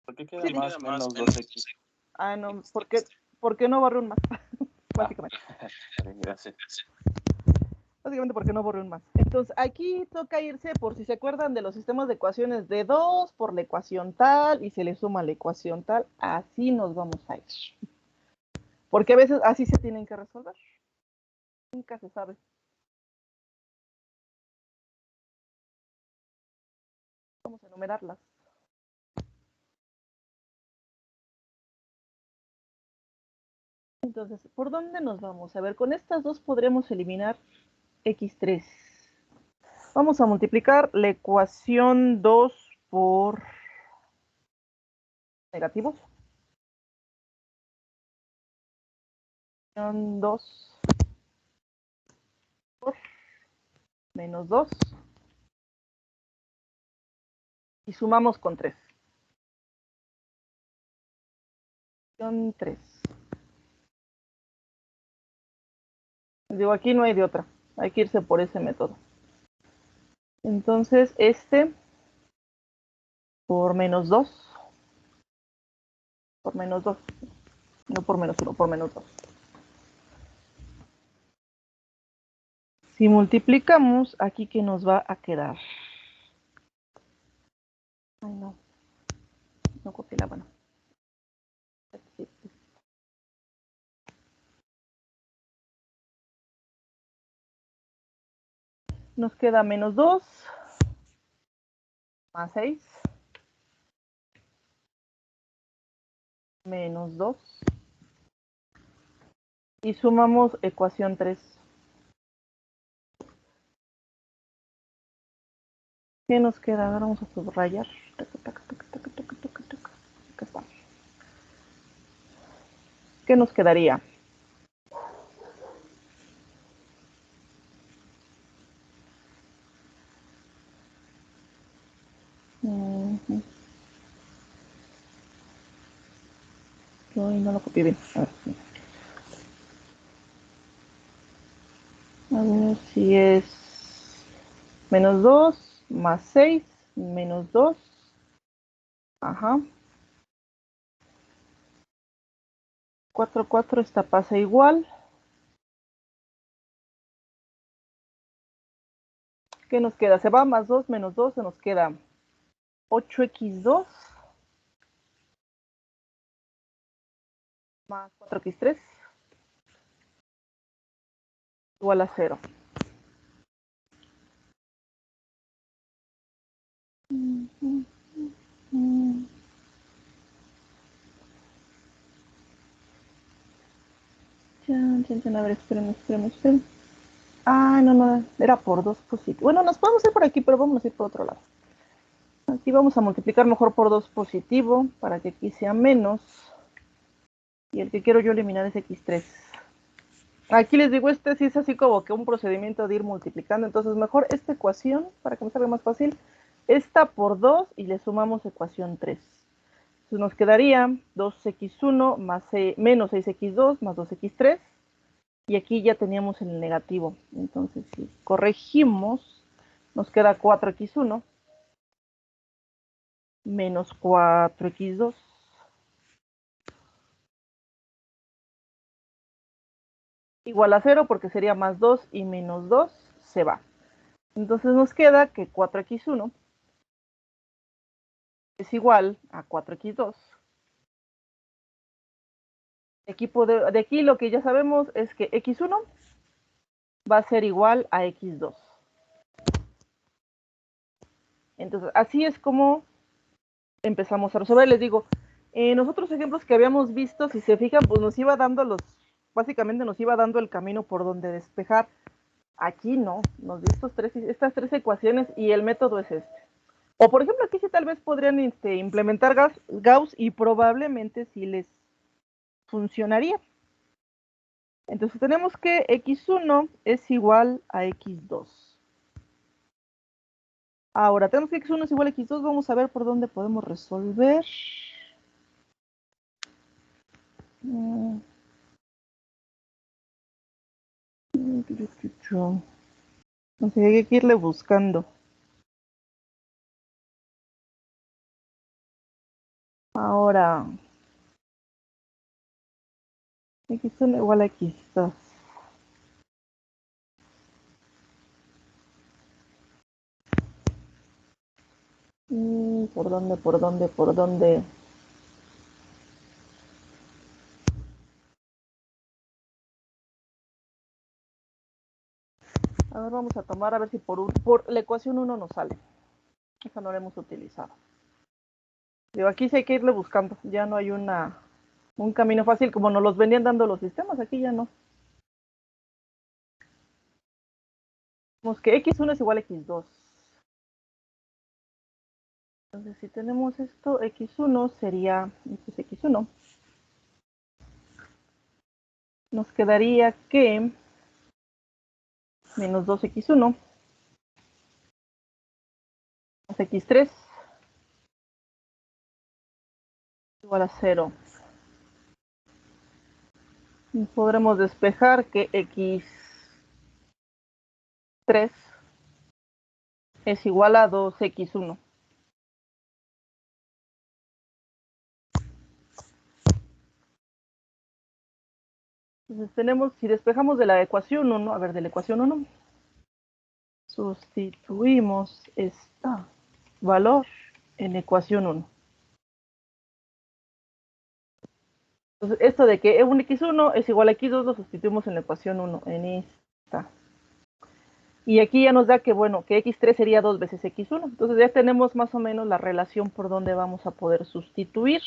¿por qué queda más menos 2x? Ah, no, ¿por qué no borré un más? Básicamente. Gracias. Básicamente porque no borré un más. Entonces, aquí toca irse, por si se acuerdan de los sistemas de ecuaciones de 2 por la ecuación tal, y se le suma la ecuación tal, así nos vamos a ir. Porque a veces así se tienen que resolver. Nunca se sabe. Vamos a enumerarlas. Entonces, ¿por dónde nos vamos? A ver, con estas dos podremos eliminar x3. Vamos a multiplicar la ecuación 2 por negativos. 2 por menos 2. Y sumamos con 3. 3. Digo, aquí no hay de otra. Hay que irse por ese método. Entonces, por menos 2. Por menos 2. No por menos 1, por menos 2. Si multiplicamos, aquí, ¿qué nos va a quedar? Ay, no. No copié la mano. Nos queda menos 2 más 6 menos 2 y sumamos ecuación 3. ¿Qué nos queda? Ahora vamos a subrayar. ¿Qué nos quedaría? No lo copié bien. A ver si es menos 2 más 6 menos 2. Ajá. 4, 4, esta pasa igual. ¿Qué nos queda? Se va más 2 menos 2, se nos queda 8x2 más 4x3 igual a 0. A ver, esperen. Ah, no, era por 2 positivo. Bueno, nos podemos ir por aquí, pero vamos a ir por otro lado. Aquí vamos a multiplicar mejor por 2 positivo, para que aquí sea menos. Y el que quiero yo eliminar es x3. Aquí les digo, sí es así como que un procedimiento de ir multiplicando. Entonces, mejor esta ecuación, para que me salga más fácil, esta por 2 y le sumamos ecuación 3. Entonces nos quedaría 2x1 más menos 6x2 más 2x3. Y aquí ya teníamos el negativo. Entonces, si corregimos, nos queda 4x1 menos 4x2. Igual a 0 porque sería más 2 y menos 2 se va. Entonces nos queda que 4x1 es igual a 4x2. De aquí lo que ya sabemos es que x1 va a ser igual a x2. Entonces, así es como empezamos a resolver. Les digo, en los otros ejemplos que habíamos visto, si se fijan, pues nos iba dando básicamente nos iba dando el camino por donde despejar. Aquí no, nos dio estas tres ecuaciones y el método es este. O por ejemplo, aquí sí tal vez podrían implementar Gauss y probablemente sí les funcionaría. Entonces tenemos que x1 es igual a x2. Ahora, tenemos que x1 es igual a x2. Vamos a ver por dónde podemos resolver. Entonces hay que irle buscando. Ahora, x1 igual a x2. ¿Por dónde, por dónde, por dónde? A ver, vamos a tomar a ver si por la ecuación 1 nos sale. Esa no la hemos utilizado. Digo, aquí sí hay que irle buscando. Ya no hay un camino fácil como nos los venían dando los sistemas. Aquí ya no. Tenemos que x1 es igual a x2. Entonces, si tenemos esto, x1 sería, esto es x1. Nos quedaría que menos 2x1 más x3 igual a 0. Y podremos despejar que x3 es igual a 2x1. Entonces tenemos, si despejamos de la ecuación 1, a ver, de la ecuación 1, sustituimos este valor en ecuación 1. Entonces, esto de que un x1 es igual a x2 lo sustituimos en la ecuación 1, en esta. Y aquí ya nos da que, bueno, que x3 sería 2 veces x1. Entonces ya tenemos más o menos la relación por donde vamos a poder sustituir.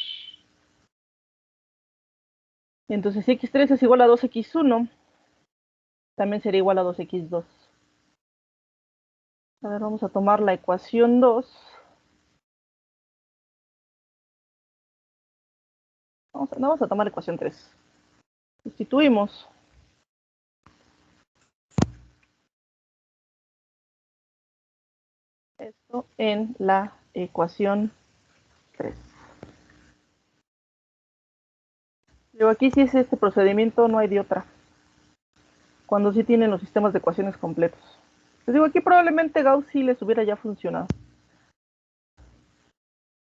Entonces si x3 es igual a 2x1, también sería igual a 2x2. A ver, vamos a tomar la ecuación 2. Vamos a tomar la ecuación 3. Sustituimos. Esto en la ecuación 3. Pero aquí sí es este procedimiento, no hay de otra. Cuando sí tienen los sistemas de ecuaciones completos. Les digo, aquí probablemente Gauss sí les hubiera ya funcionado.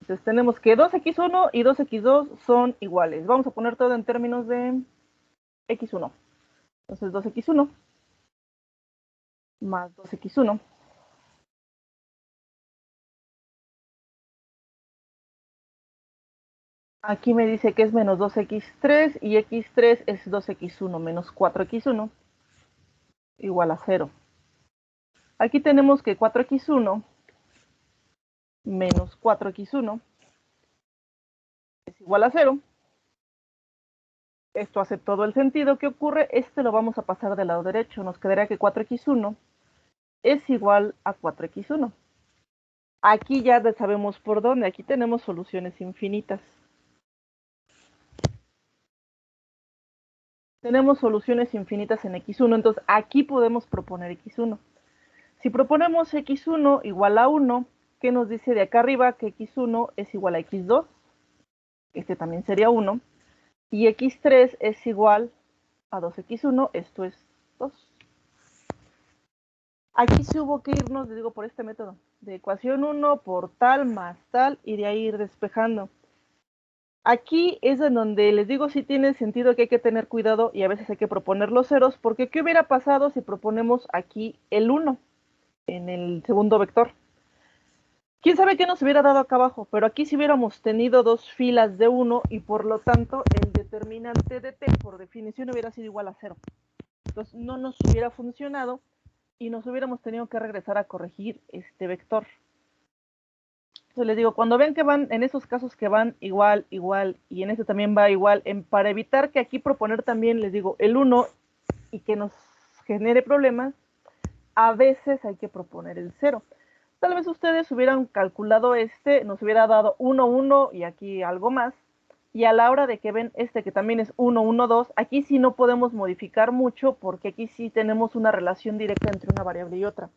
Entonces tenemos que 2x1 y 2x2 son iguales. Vamos a poner todo en términos de x1. Entonces 2x1 más 2x1 aquí me dice que es menos 2x3 y x3 es 2x1 menos 4x1 igual a 0. Aquí tenemos que 4x1 menos 4x1 es igual a 0. Esto hace todo el sentido. ¿Qué ocurre? Este lo vamos a pasar del lado derecho. Nos quedaría que 4x1 es igual a 4x1. Aquí ya sabemos por dónde. Aquí tenemos soluciones infinitas. Tenemos soluciones infinitas en x1, entonces aquí podemos proponer x1. Si proponemos x1 igual a 1, ¿qué nos dice de acá arriba? Que x1 es igual a x2. Este también sería 1. Y x3 es igual a 2x1. Esto es 2. Aquí sí hubo que irnos, les digo, por este método. De ecuación 1 por tal más tal y de ahí ir despejando. Aquí es en donde les digo si tiene sentido que hay que tener cuidado y a veces hay que proponer los ceros, porque ¿qué hubiera pasado si proponemos aquí el 1 en el segundo vector? ¿Quién sabe qué nos hubiera dado acá abajo? Pero aquí si hubiéramos tenido dos filas de 1 y por lo tanto el determinante de t por definición hubiera sido igual a 0. Entonces no nos hubiera funcionado y nos hubiéramos tenido que regresar a corregir este vector. Entonces les digo, cuando ven que van, en esos casos que van igual, igual, y en este también va igual, para evitar que aquí proponer también, les digo, el 1 y que nos genere problemas, a veces hay que proponer el 0. Tal vez ustedes hubieran calculado nos hubiera dado 1, 1 y aquí algo más, Y a la hora de que ven este que también es 1, 1, 2, aquí sí no podemos modificar mucho porque aquí sí tenemos una relación directa entre una variable y otra.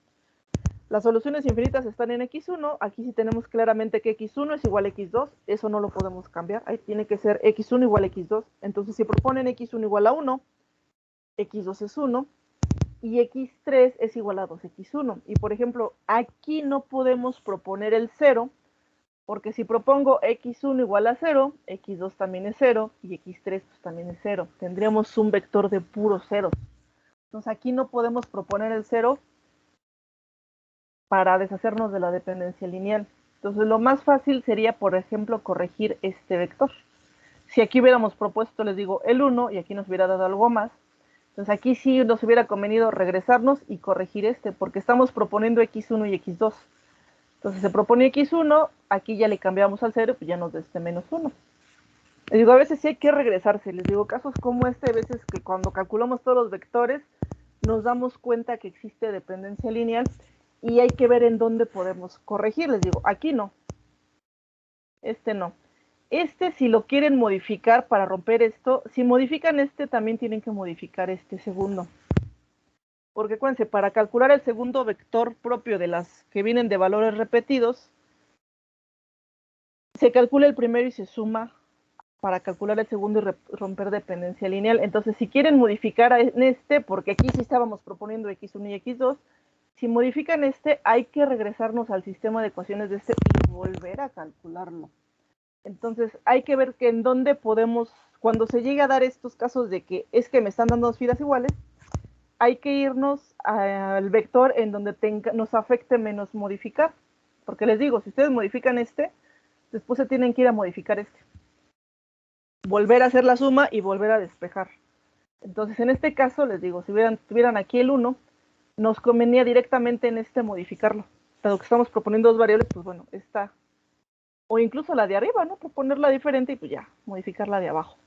Las soluciones infinitas están en x1, aquí sí tenemos claramente que x1 es igual a x2, eso no lo podemos cambiar, ahí tiene que ser x1 igual a x2, entonces si proponen x1 igual a 1, x2 es 1, y x3 es igual a 2x1, y por ejemplo, aquí no podemos proponer el 0, porque si propongo x1 igual a 0, x2 también es 0, y x3 pues, también es 0, tendríamos un vector de puros ceros. Entonces aquí no podemos proponer el 0 para deshacernos de la dependencia lineal. Entonces lo más fácil sería, por ejemplo, corregir este vector. Si aquí hubiéramos propuesto, les digo, el 1 y aquí nos hubiera dado algo más, entonces aquí sí nos hubiera convenido regresarnos y corregir este, porque estamos proponiendo x1 y x2. Entonces se propone x1, aquí ya le cambiamos al 0, pues ya nos da este menos 1. Les digo, a veces sí hay que regresarse. Les digo, casos como este, a veces que cuando calculamos todos los vectores, nos damos cuenta que existe dependencia lineal y hay que ver en dónde podemos corregir. Les digo, aquí no. Este no. Este, si lo quieren modificar para romper esto, si modifican este, también tienen que modificar este segundo. Porque acuérdense, para calcular el segundo vector propio de las que vienen de valores repetidos, se calcula el primero y se suma para calcular el segundo y romper dependencia lineal. Entonces, si quieren modificar en este, porque aquí sí estábamos proponiendo x1 y x2, si modifican este, hay que regresarnos al sistema de ecuaciones de este y volver a calcularlo. Entonces, hay que ver que en dónde podemos, cuando se llegue a dar estos casos de que es que me están dando dos filas iguales, hay que irnos al vector en donde nos afecte menos modificar. Porque les digo, si ustedes modifican este, después se tienen que ir a modificar este. Volver a hacer la suma y volver a despejar. Entonces, en este caso, les digo, si tuvieran aquí el 1, nos convenía directamente en este modificarlo. Dado que estamos proponiendo dos variables, pues bueno, esta, o incluso la de arriba, ¿no? Proponerla diferente y pues ya, modificarla de abajo.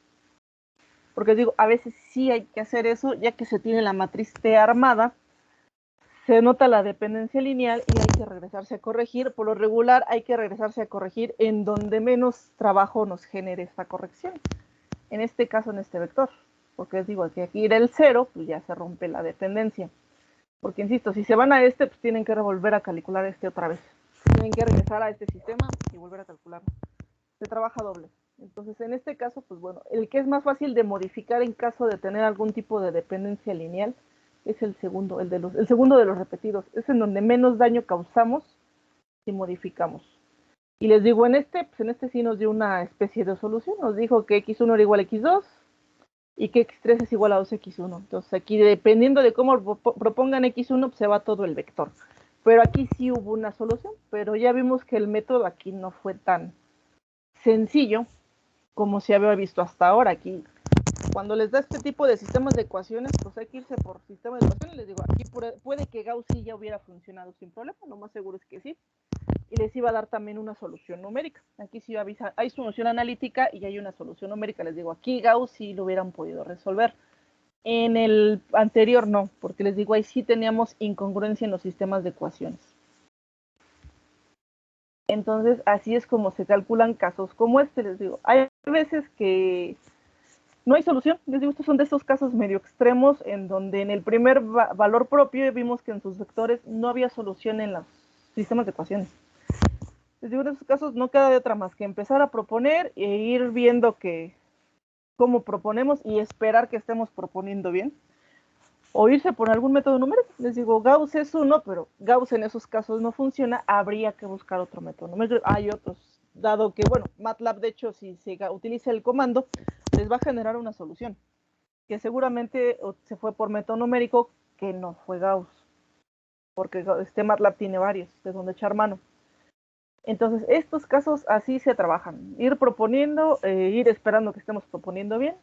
Porque digo, a veces sí hay que hacer eso, ya que se tiene la matriz T armada, se nota la dependencia lineal y hay que regresarse a corregir. Por lo regular hay que regresarse a corregir en donde menos trabajo nos genere esta corrección. En este caso, en este vector. Porque les digo que aquí era el 0, pues ya se rompe la dependencia. Porque insisto, si se van a este, pues tienen que volver a calcular este otra vez. Tienen que regresar a este sistema y volver a calcular. Se trabaja doble. Entonces, en este caso, pues bueno, el que es más fácil de modificar en caso de tener algún tipo de dependencia lineal es el segundo, el segundo de los repetidos. Es en donde menos daño causamos si modificamos. Y les digo, en este sí nos dio una especie de solución. Nos dijo que x1 era igual a x2 y que x3 es igual a 2x1. Entonces aquí, dependiendo de cómo propongan x1, pues se va todo el vector. Pero aquí sí hubo una solución, pero ya vimos que el método aquí no fue tan sencillo como se había visto hasta ahora. Aquí, cuando les da este tipo de sistemas de ecuaciones, pues hay que irse por sistema de ecuaciones. Les digo, aquí puede que Gauss sí ya hubiera funcionado sin problema, lo más seguro es que sí. Y les iba a dar también una solución numérica. Aquí sí avisa, hay solución analítica y hay una solución numérica. Les digo, aquí Gauss sí lo hubieran podido resolver. En el anterior no, porque les digo, ahí sí teníamos incongruencia en los sistemas de ecuaciones. Entonces, así es como se calculan casos como este. Les digo, hay veces que no hay solución. Les digo, estos son de esos casos medio extremos en donde en el primer valor propio vimos que en sus vectores no había solución en los sistemas de ecuaciones. Les digo, en esos casos no queda de otra más que empezar a proponer e ir viendo que cómo proponemos y esperar que estemos proponiendo bien. O irse por algún método numérico. Les digo, Gauss es uno, pero Gauss en esos casos no funciona, habría que buscar otro método numérico. Hay otros, dado que, bueno, MATLAB, de hecho, si se utiliza el comando, les va a generar una solución, que seguramente se fue por método numérico, que no fue Gauss, porque este MATLAB tiene varios, de donde echar mano. Entonces, estos casos así se trabajan, ir proponiendo, ir esperando que estemos proponiendo bien.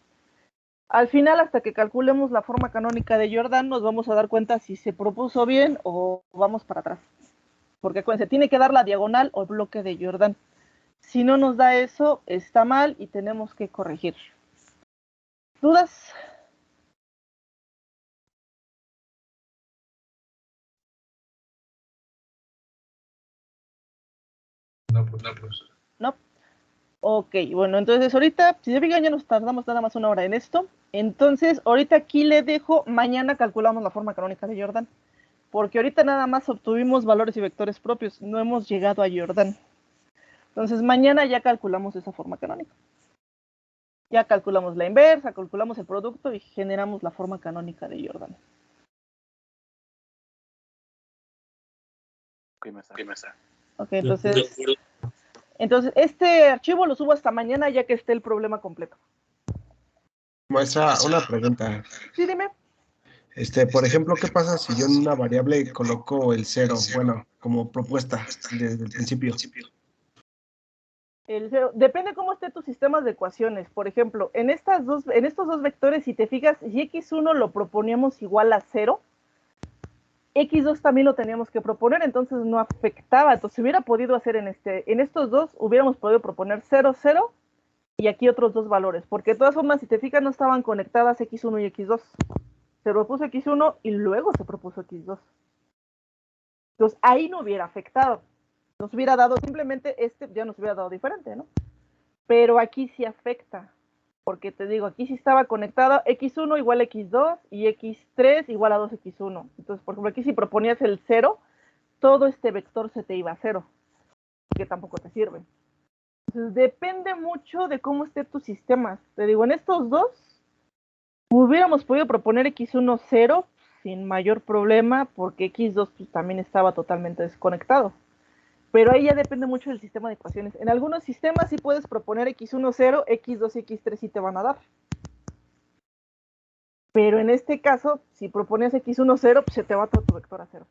Al final, hasta que calculemos la forma canónica de Jordan, nos vamos a dar cuenta si se propuso bien o vamos para atrás. Porque acuérdense, tiene que dar la diagonal o el bloque de Jordan. Si no nos da eso, está mal y tenemos que corregir. ¿Dudas? No, pues. No. Ok, bueno, entonces ahorita, si se fijan, ya nos tardamos nada más 1 hora en esto. Entonces, ahorita aquí le dejo, mañana calculamos la forma canónica de Jordan, porque ahorita nada más obtuvimos valores y vectores propios, no hemos llegado a Jordan. Entonces, mañana ya calculamos esa forma canónica. Ya calculamos la inversa, calculamos el producto y generamos la forma canónica de Jordan. Ok, entonces este archivo lo subo hasta mañana ya que esté el problema completo. Maestra, una pregunta. Sí, dime. Por ejemplo, ¿qué pasa si yo en una variable coloco el 0? Bueno, como propuesta desde el principio. El 0. Depende cómo esté tu sistema de ecuaciones. Por ejemplo, en estos dos vectores, si te fijas, si x1 lo proponíamos igual a 0, x2 también lo teníamos que proponer, entonces no afectaba. Entonces, si hubiera podido hacer en estos dos, hubiéramos podido proponer 0, 0 y aquí otros dos valores, porque de todas formas, si te fijas, no estaban conectadas x1 y x2. Se propuso x1 y luego se propuso x2. Entonces, ahí no hubiera afectado. Nos hubiera dado simplemente ya nos hubiera dado diferente, ¿no? Pero aquí sí afecta, porque te digo, aquí sí estaba conectado x1 igual a x2 y x3 igual a 2x1. Entonces, por ejemplo, aquí si proponías el 0, todo este vector se te iba a 0, que tampoco te sirve. Entonces, depende mucho de cómo esté tu sistema. Te digo, en estos dos, hubiéramos podido proponer x1 0 sin mayor problema, porque x2 pues, también estaba totalmente desconectado. Pero ahí ya depende mucho del sistema de ecuaciones. En algunos sistemas sí puedes proponer x1 0, x2 y x3 sí te van a dar. Pero en este caso, si propones x1 0, pues se te va todo tu vector a 0.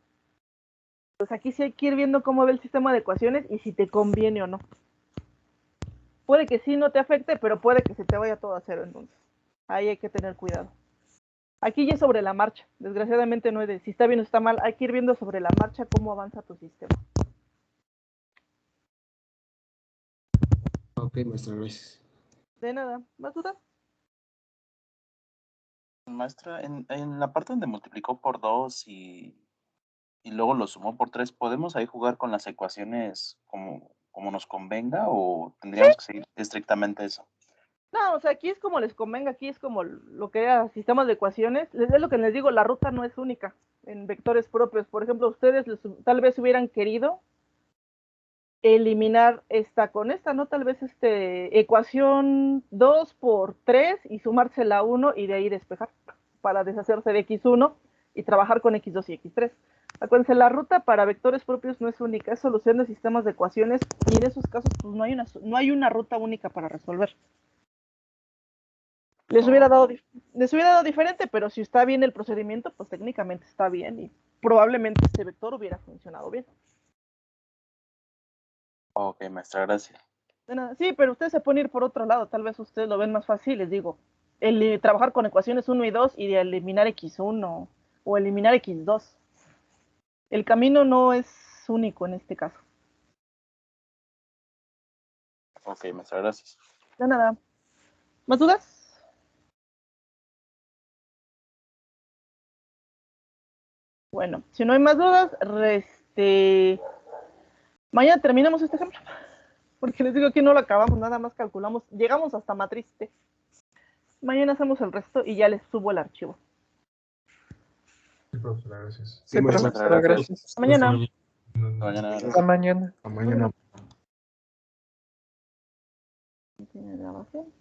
Pues aquí sí hay que ir viendo cómo ve el sistema de ecuaciones y si te conviene o no. Puede que sí no te afecte, pero puede que se te vaya todo a 0 entonces. Ahí hay que tener cuidado. Aquí ya es sobre la marcha. Desgraciadamente no es de si está bien o está mal. Hay que ir viendo sobre la marcha cómo avanza tu sistema. Ok, maestra, gracias. De nada. ¿Más dudas? Maestra, en la parte donde multiplicó por 2 y luego lo sumó por 3, ¿podemos ahí jugar con las ecuaciones como nos convenga o tendríamos que seguir estrictamente eso? No, o sea, aquí es como les convenga, aquí es como lo que era sistemas de ecuaciones. Es lo que les digo, la ruta no es única en vectores propios. Por ejemplo, ustedes tal vez hubieran querido eliminar esta con esta, ¿no? Tal vez ecuación 2 por 3 y sumársela a 1 y de ahí despejar para deshacerse de x1 y trabajar con x2 y x3. Acuérdense, la ruta para vectores propios no es única, es solución de sistemas de ecuaciones y en esos casos pues no hay una ruta única para resolver. Les hubiera dado diferente, pero si está bien el procedimiento, pues técnicamente está bien y probablemente este vector hubiera funcionado bien. Ok, maestra, gracias. De nada. Sí, pero ustedes se pueden ir por otro lado, tal vez ustedes lo ven más fácil, les digo. Trabajar con ecuaciones 1 y 2 y de eliminar x1 o eliminar x2. El camino no es único en este caso. Ok, maestra, gracias. De nada. ¿Más dudas? Bueno, si no hay más dudas, mañana terminamos este ejemplo. Porque les digo que no lo acabamos, nada más calculamos. Llegamos hasta matriz T. Mañana hacemos el resto y ya les subo el archivo. Sí, profesora, gracias. Sí, maestra, Maestra, gracias. Hasta mañana. Mañana. Hasta Hasta mañana. Hasta mañana. ¿Tiene grabación?